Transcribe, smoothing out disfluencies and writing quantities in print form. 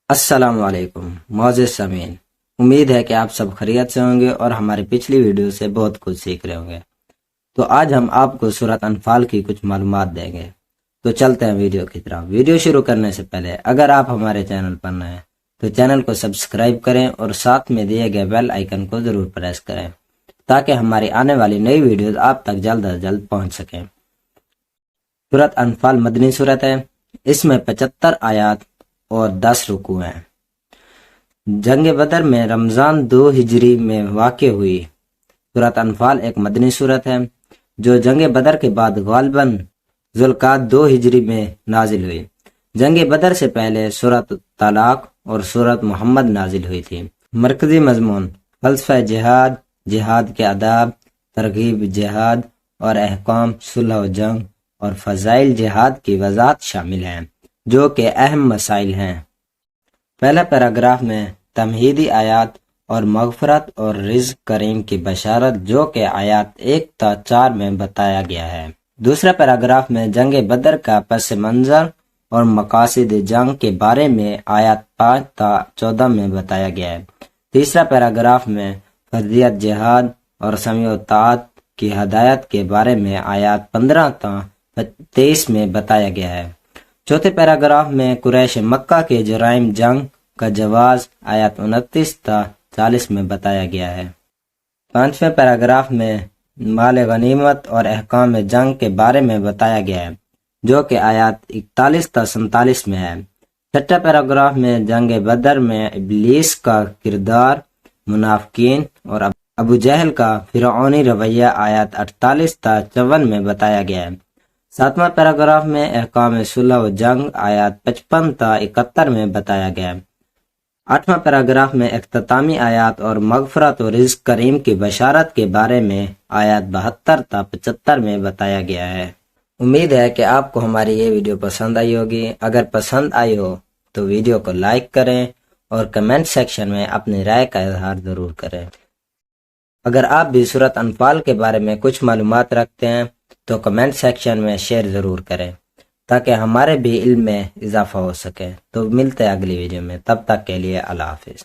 السلام علیکم معزز سامعین، امید ہے کہ آپ سب خیریت سے ہوں گے اور ہماری پچھلی ویڈیو سے بہت کچھ سیکھ رہے ہوں گے۔ تو آج ہم آپ کو سورۃ انفال کی کچھ معلومات دیں گے۔ تو چلتے ہیں ویڈیو کی طرف۔ ویڈیو شروع کرنے سے پہلے اگر آپ ہمارے چینل پر نئے ہیں تو چینل کو سبسکرائب کریں اور ساتھ میں دیے گئے بیل آئیکن کو ضرور پریس کریں تاکہ ہماری آنے والی نئی ویڈیوز آپ تک جلد از جلد پہنچ سکیں۔ سورۃ انفال مدنی سورت ہے۔ اس میں 75 آیات اور 10 رکوع ہیں۔ جنگ بدر میں رمضان 2 ہجری میں واقع ہوئی۔ سورۃ انفال ایک مدنی سورت ہے جو جنگ بدر کے بعد غالباً ذوالقعدہ 2 ہجری میں نازل ہوئی۔ جنگ بدر سے پہلے سورۃ طلاق اور سورۃ محمد نازل ہوئی تھی۔ مرکزی مضمون فلسفہ جہاد، جہاد کے آداب، ترغیب جہاد اور احکام، صلح و جنگ اور فضائل جہاد کی وضاحت شامل ہیں جو کہ اہم مسائل ہیں۔ پہلا پیراگراف میں تمہیدی آیات اور مغفرت اور رزق کریم کی بشارت جو کہ آیات 1 تا 4 میں بتایا گیا ہے۔ دوسرا پیراگراف میں جنگ بدر کا پس منظر اور مقاصد جنگ کے بارے میں آیات 5 تا 14 میں بتایا گیا ہے۔ تیسرا پیراگراف میں فرضیت جہاد اور سمع و طاعت کی ہدایت کے بارے میں آیات 15 تا 23 میں بتایا گیا ہے۔ چوتھے پیراگراف میں قریش مکہ کے جرائم جنگ کا جواز آیات 29 تا 40 میں بتایا گیا ہے۔ پانچویں پیراگراف میں مال غنیمت اور احکام جنگ کے بارے میں بتایا گیا ہے جو کہ آیات 41 تا 47 میں ہے۔ چھٹا پیراگراف میں جنگ بدر میں ابلیس کا کردار، منافقین اور ابو جہل کا فرعونی رویہ آیات 48 تا 54 میں بتایا گیا ہے۔ ساتواں پیراگراف میں احکام صلح و جنگ آیات 55 تا 71 میں بتایا گیا ہے۔ آٹھواں پیراگراف میں اختتامی آیات اور مغفرت و رزق کریم کی بشارت کے بارے میں آیات 72 تا 75 میں بتایا گیا ہے۔ امید ہے کہ آپ کو ہماری یہ ویڈیو پسند آئی ہوگی۔ اگر پسند آئی ہو تو ویڈیو کو لائک کریں اور کمنٹ سیکشن میں اپنی رائے کا اظہار ضرور کریں۔ اگر آپ بھی سورۃ انفال کے بارے میں کچھ معلومات رکھتے ہیں تو کمنٹ سیکشن میں شیئر ضرور کریں تاکہ ہمارے بھی علم میں اضافہ ہو سکے۔ تو ملتے ہیں اگلی ویڈیو میں، تب تک کے لیے اللہ حافظ۔